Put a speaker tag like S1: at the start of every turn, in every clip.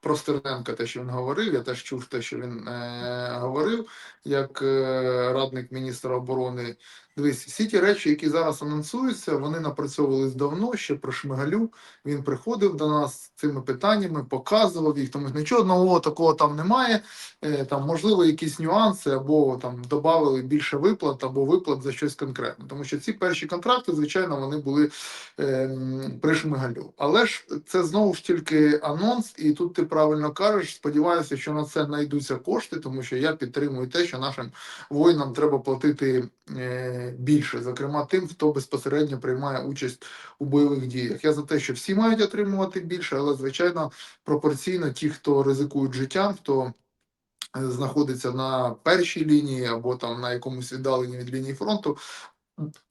S1: про Стерненка, те, що він говорив, я теж чув те, що він говорив, як радник міністра оборони. Дивись, всі ті речі, які зараз анонсуються, вони напрацьовувались давно, ще при Шмигалю. Він приходив до нас з цими питаннями, показував їх, тому нічого нового такого там немає. Там, можливо, якісь нюанси, або там додали більше виплат, або виплат за щось конкретне. Тому що ці перші контракти, звичайно, вони були при Шмигалю. Але ж це знову ж тільки анонс, і тут ти правильно кажеш, сподіваюся, що на це знайдуться кошти, тому що я підтримую те, що нашим воїнам треба платити більше, зокрема тим, хто безпосередньо приймає участь у бойових діях. Я за те, що всі мають отримувати більше, але, звичайно, пропорційно ті, хто ризикують життям, хто знаходиться на першій лінії або там на якомусь віддаленні від лінії фронту,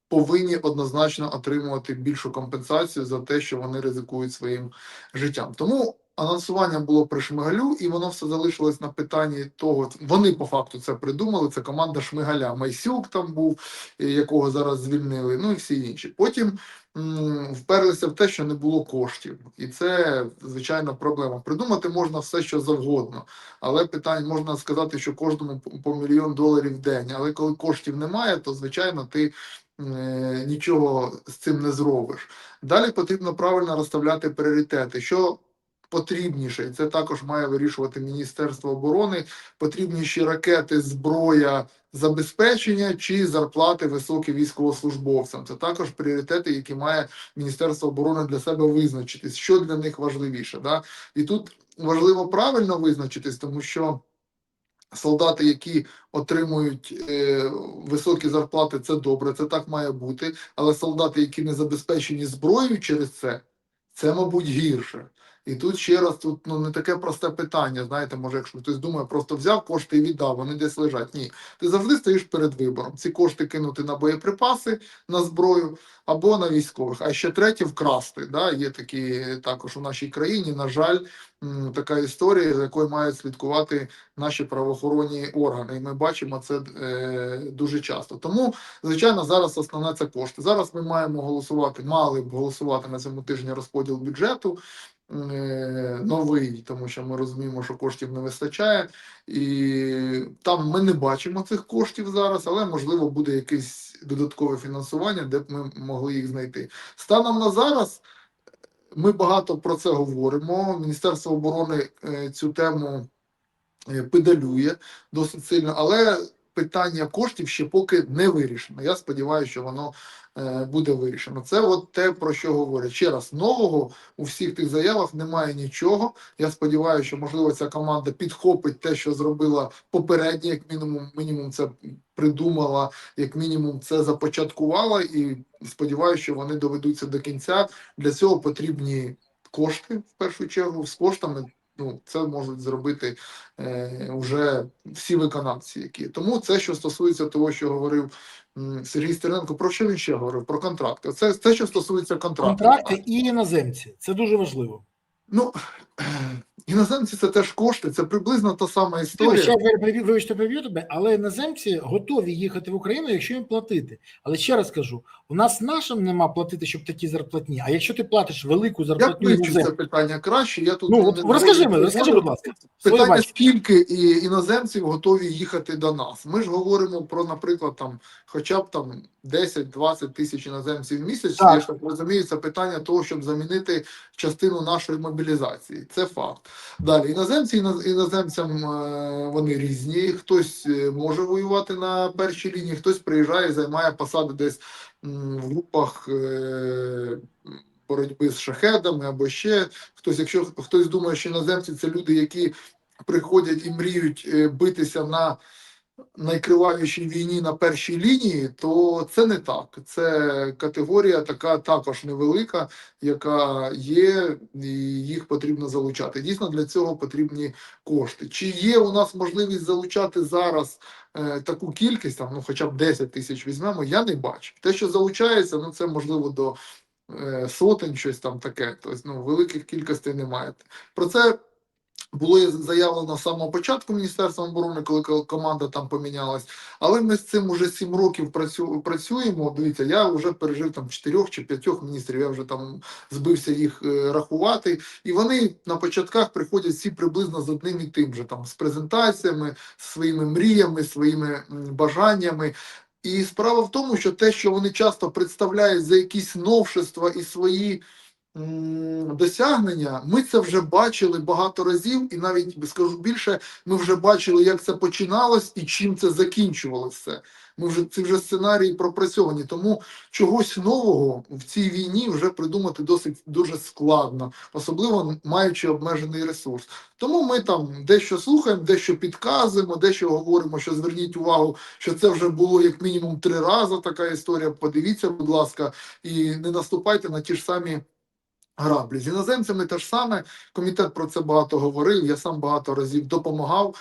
S1: повинні однозначно отримувати більшу компенсацію за те, що вони ризикують своїм життям. Тому анонсування було при Шмигалю, і воно все залишилось на питанні того, вони по факту це придумали, це команда Шмигаля. Майсюк там був, якого зараз звільнили, ну і всі інші. Потім вперлися в те, що не було коштів. І це, звичайно, проблема. Придумати можна все, що завгодно, але питання, можна сказати, що кожному по $1 мільйон в день, але коли коштів немає, то, звичайно, ти нічого з цим не зробиш. Далі потрібно правильно розставляти пріоритети. Що потрібніше, і це також має вирішувати Міністерство оборони, потрібніші ракети, зброя, забезпечення чи зарплати високі військовослужбовцям. Це також пріоритети, які має Міністерство оборони для себе визначитись, що для них важливіше. Да? І тут важливо правильно визначитись, тому що солдати, які отримують високі зарплати, це добре, це так має бути. Але солдати, які не забезпечені зброєю через це, мабуть, гірше. І тут ще раз, тут не таке просте питання. Знаєте, може, якщо хтось думає, просто взяв кошти і віддав, вони десь лежать. Ні, ти завжди стоїш перед вибором. Ці кошти кинути на боєприпаси, на зброю або на військових. А ще третє вкрасти. Да? Є такі також у нашій країні, на жаль, така історія, за якою мають слідкувати наші правоохоронні органи. І ми бачимо це дуже часто. Тому, звичайно, зараз основне це кошти. Зараз ми маємо голосувати, мали б голосувати на цьому тижні розподіл бюджету новий, тому що ми розуміємо, що коштів не вистачає. І там ми не бачимо цих коштів зараз, але, можливо, буде якесь додаткове фінансування, де б ми могли їх знайти. Станом на зараз ми багато про це говоримо. Міністерство оборони цю тему педалює досить сильно, але питання коштів ще поки не вирішено. Я сподіваюся, що воно буде вирішено. Це от те, про що говорять. Ще раз, нового у всіх тих заявах немає нічого. Я сподіваюся, що, можливо, ця команда підхопить те, що зробила попередня, як мінімум це придумала, як мінімум це започаткувала, і сподіваюся, що вони доведуться до кінця. Для цього потрібні кошти, в першу чергу, з коштами. Це можуть зробити вже всі виконавці, які. Тому це, що стосується того, що говорив Сергій Стерненко, про що він ще говорив? Про контракти. Це що стосується контрактів.
S2: Контракти і іноземці. Це дуже важливо.
S1: Ну, іноземці – це теж кошти, це приблизно та сама історія.
S2: Вибачте, переб'ю тебе, але іноземці готові їхати в Україну, якщо їм платити. Але ще раз кажу, у нас нашим нема платити, щоб такі зарплатні, а якщо ти платиш велику зарплатню...
S1: Я вивчу це питання краще, я тут...
S2: розкажи, будь ласка.
S1: Питання, скільки іноземців готові їхати до нас. Ми ж говоримо про, наприклад, там, хоча б там 10-20 тисяч іноземців в місяць. Так. Я ж так розумію, це питання того, щоб замінити частину нашої мобілізації. Це факт. Далі, іноземцям вони різні. Хтось може воювати на першій лінії, хтось приїжджає, займає посади десь в групах боротьби з шахедами або ще хтось. Якщо хтось думає, що іноземці – це люди, які приходять і мріють битися на найкривавішій війні на першій лінії, то це не так. Це категорія така також невелика, яка є, і їх потрібно залучати. Дійсно, для цього потрібні кошти. Чи є у нас можливість залучати зараз таку кількість, там, хоча б 10 тисяч візьмемо, я не бачу. Те, що залучається, це можливо до сотень, щось там таке. Тобто, великих кількостей немає. Про це було заявлено з самого початку Міністерством оборони, коли команда там помінялась. Але ми з цим уже 7 років працюємо. Дивіться, я вже пережив там 4 чи 5 міністрів, я вже там збився їх рахувати. І вони на початках приходять всі приблизно з одним і тим же, там, з презентаціями, своїми мріями, своїми бажаннями. І справа в тому, що те, що вони часто представляють за якісь новшества і свої досягнення, ми це вже бачили багато разів, і навіть скажу більше, ми вже бачили, як це починалось і чим це закінчувалося. Ці вже сценарії пропрацьовані, тому чогось нового в цій війні вже придумати досить дуже складно, особливо маючи обмежений ресурс. Тому ми там дещо слухаємо, дещо підказуємо, дещо говоримо, що зверніть увагу, що це вже було як мінімум 3 рази така історія. Подивіться, будь ласка, і не наступайте на ті ж самі граблі. З іноземцями те ж саме, комітет про це багато говорив, я сам багато разів допомагав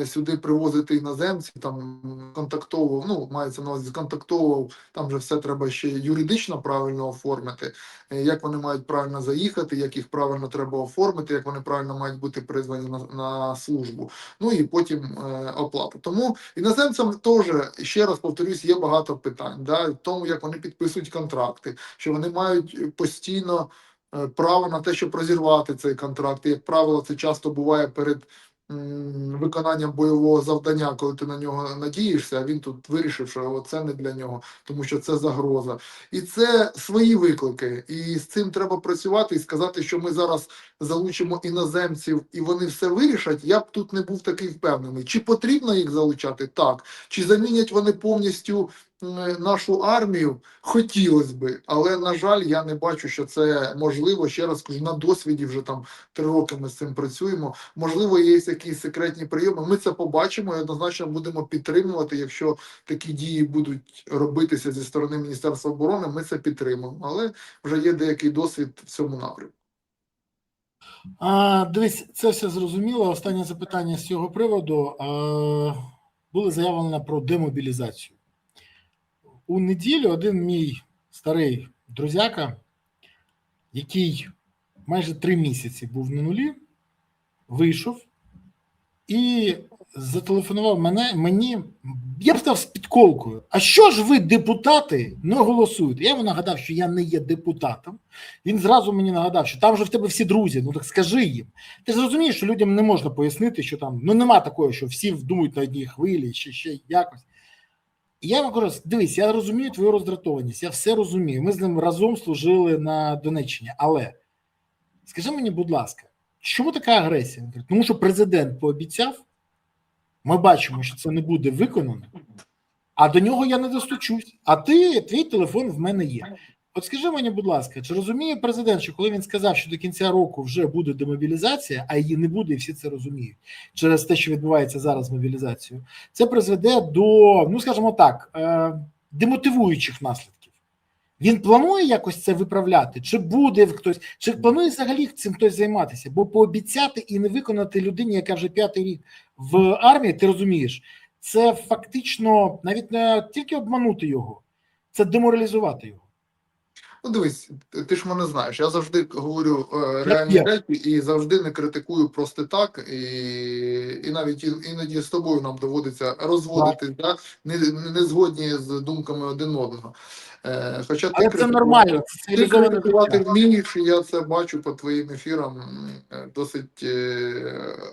S1: сюди привозити іноземців, там контактовував, ну, мається на увазі, контактовував, там вже все треба ще юридично правильно оформити, як вони мають правильно заїхати, як їх правильно треба оформити, як вони правильно мають бути призвані на службу, ну і потім оплата. Тому іноземцям теж, ще раз повторюсь, є багато питань, да, в тому, як вони підписують контракти, що вони мають постійно право на те, щоб розірвати цей контракт. І, як правило, це часто буває перед виконанням бойового завдання, коли ти на нього надієшся, а він тут вирішив, що це не для нього, тому що це загроза. І це свої виклики. І з цим треба працювати і сказати, що ми зараз залучимо іноземців і вони все вирішать, я б тут не був такий впевнений. Чи потрібно їх залучати? Так. Чи замінять вони повністю нашу армію? Хотілося би, але, на жаль, я не бачу, що це можливо. Ще раз кажу, на досвіді вже там 3 роки ми з цим працюємо. Можливо, є якісь секретні прийоми. Ми це побачимо і однозначно будемо підтримувати. Якщо такі дії будуть робитися зі сторони Міністерства оборони, ми це підтримуємо. Але вже є деякий досвід в цьому напрямку.
S2: Дивись, це все зрозуміло. Останнє запитання з цього приводу. Було заявлено про демобілізацію. У неділю один мій старий друзяка, який майже 3 місяці був на нулі, вийшов і зателефонував мені, я б сказав, з підколкою. А що ж ви, депутати, не голосуєте? Я йому нагадав, що я не є депутатом. Він зразу мені нагадав, що там же в тебе всі друзі, ну так скажи їм. Ти ж розумієш, що людям не можна пояснити, що там, ну нема такого, що всі думають на одній хвилі, чи ще якось. І я йому кажу, дивись, я розумію твою роздратованість, я все розумію. Ми з ним разом служили на Донеччині, але скажи мені, будь ласка, чому така агресія? Він каже, тому що президент пообіцяв, ми бачимо, що це не буде виконано, а до нього я не достучусь, а твій телефон в мене є. От скажи мені, будь ласка, чи розуміє президент, що коли він сказав, що до кінця року вже буде демобілізація, а її не буде, і всі це розуміють, через те, що відбувається зараз з мобілізацією, це призведе до, ну скажімо так, демотивуючих наслідків. Він планує якось це виправляти? Чи буде хтось, чи планує взагалі цим хтось займатися? Бо пообіцяти і не виконати людині, яка вже 5-й рік в армії, ти розумієш, це фактично навіть не тільки обманути його, це деморалізувати його.
S1: Ну, дивись, ти ж мене знаєш, я завжди говорю реальні речі і завжди не критикую просто так, і навіть іноді з тобою нам доводиться розводитись, да? Не згодні з думками один одного. Хоча
S2: але це нормально, це
S1: ти критикувати вмієш, і я це бачу по твоїм ефірам досить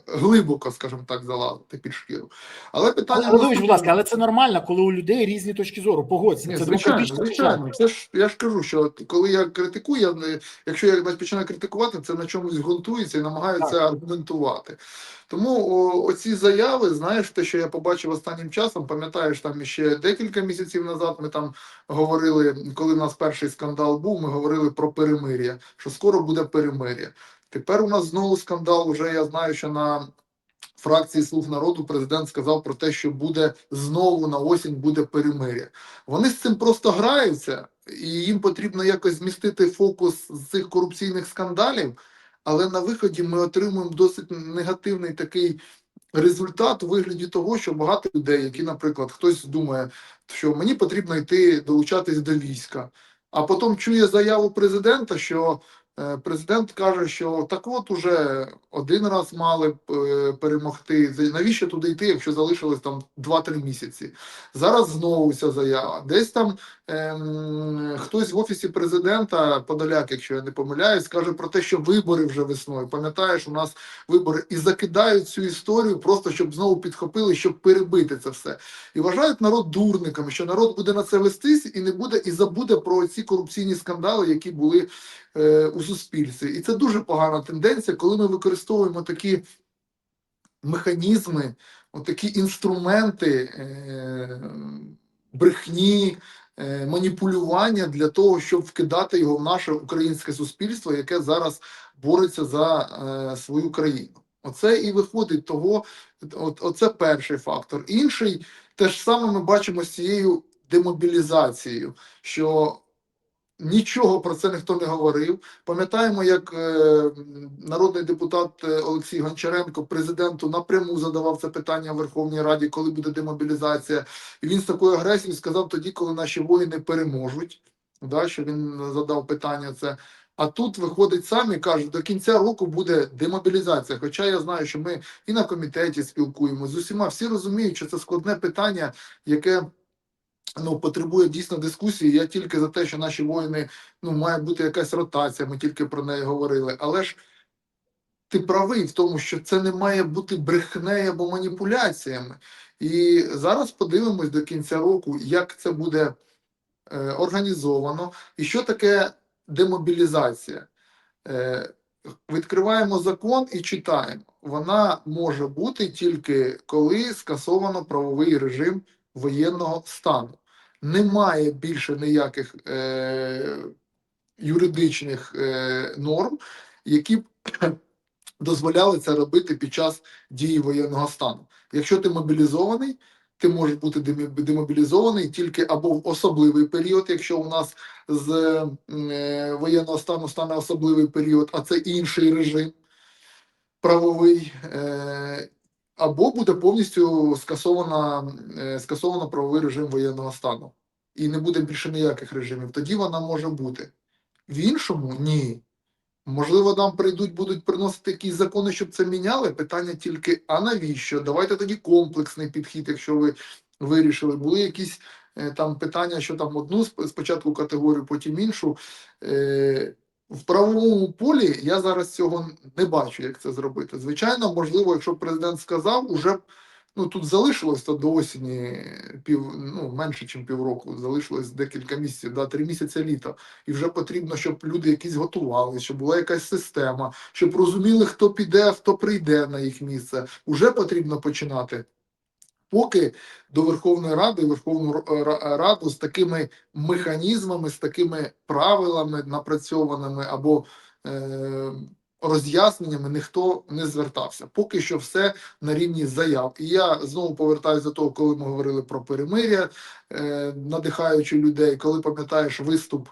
S1: глибоко, скажімо так, залазити під шкіру. Але питання...
S2: Володимирович, будь ласка, але це нормально, коли у людей різні точки зору, погодься.
S1: Ні,
S2: Це
S1: звичайно. Це ж, я ж кажу, що коли я критикую, якщо я починаю критикувати, це на чомусь ґрунтується і намагаються аргументувати. Тому оці заяви, знаєш, те, що я побачив останнім часом, пам'ятаєш, там ще декілька місяців назад ми там говорили, коли у нас перший скандал був, ми говорили про перемир'я, що скоро буде перемир'я. Тепер у нас знову скандал, вже я знаю, що на фракції «Слуг народу» президент сказав про те, що буде знову на осінь буде перемир'я. Вони з цим просто граються, і їм потрібно якось змістити фокус з цих корупційних скандалів, але на виході ми отримуємо досить негативний такий результат у вигляді того, що багато людей, які, наприклад, хтось думає, що мені потрібно йти долучатись до війська, а потім чує заяву президента, що Президент каже, що так от уже один раз мали б перемогти. Навіщо туди йти, якщо залишилось там 2-3 місяці? Зараз знову ця заява. Десь там хтось в офісі президента, Подоляк, якщо я не помиляюсь, каже про те, що вибори вже весною. Пам'ятаєш, у нас вибори, і закидають цю історію просто, щоб знову підхопили, щоб перебити це все. І вважають народ дурниками, що народ буде на це вестись і не буде, і забуде про ці корупційні скандали, які були у суспільстві. І це дуже погана тенденція, коли ми використовуємо такі механізми, такі інструменти брехні, маніпулювання для того, щоб вкидати його в наше українське суспільство, яке зараз бореться за свою країну. Оце і виходить того, оце перший фактор. Інший, те ж саме ми бачимо з цією демобілізацією, що нічого про це ніхто не говорив. Пам'ятаємо, як народний депутат Олексій Гончаренко президенту напряму задавав це питання в Верховній Раді, коли буде демобілізація. І він з такою агресією сказав тоді, коли наші воїни переможуть. Да, що він задав питання це. А тут виходить сам і каже, до кінця року буде демобілізація. Хоча я знаю, що ми і на комітеті спілкуємося з усіма. Всі розуміють, що це складне питання, яке потребує дійсно дискусії. Я тільки за те, що наші воїни, має бути якась ротація, ми тільки про неї говорили. Але ж ти правий в тому, що це не має бути брехнею або маніпуляціями. І зараз подивимось до кінця року, як це буде організовано і що таке демобілізація. Відкриваємо закон і читаємо. Вона може бути тільки коли скасовано правовий режим воєнного стану. Немає більше ніяких юридичних норм, які б дозволяли це робити під час дії воєнного стану. Якщо ти мобілізований, ти можеш бути демобілізований тільки або в особливий період, якщо у нас з воєнного стану стане особливий період, а це інший режим правовий, або буде повністю скасовано правовий режим воєнного стану. І не буде більше ніяких режимів. Тоді вона може бути. В іншому – ні. Можливо, нам будуть приносити якісь закони, щоб це міняли. Питання тільки, а навіщо? Давайте тоді комплексний підхід, якщо ви вирішили. Були якісь там питання, що там одну спочатку категорію, потім іншу. В правовому полі я зараз цього не бачу, як це зробити. Звичайно, можливо, якщо президент сказав, уже тут залишилось то до осені менше, ніж півроку, залишилось декілька місяців, 3 місяці літа. І вже потрібно, щоб люди якісь готувалися, щоб була якась система, щоб розуміли, хто піде, а хто прийде на їх місце. Уже потрібно починати. Поки до Верховної Ради, Верховну Раду з такими механізмами, з такими правилами напрацьованими або роз'ясненнями ніхто не звертався. Поки що все на рівні заяв. І я знову повертаюся до того, коли ми говорили про перемир'я, надихаючи людей, коли пам'ятаєш виступ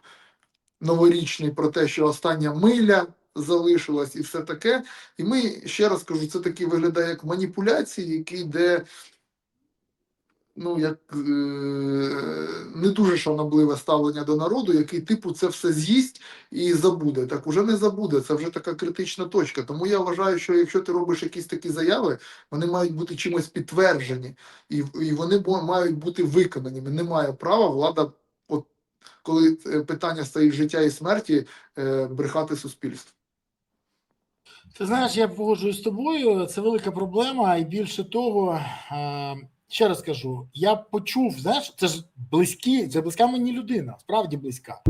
S1: новорічний про те, що остання миля залишилась і все таке. І ми, ще раз кажу, це таки виглядає як маніпуляції, які йде не дуже шанобливе ставлення до народу, який типу це все з'їсть і забуде. Так уже не забуде, це вже така критична точка. Тому я вважаю, що якщо ти робиш якісь такі заяви, вони мають бути чимось підтверджені, і вони мають бути виконані. Немає права влада, коли питання стоїть життя і смерті, брехати суспільству.
S2: Ти знаєш, я погоджуюсь з тобою, це велика проблема, і більше того, ще раз кажу, я почув, знаєш, це ж близька мені людина, справді близька.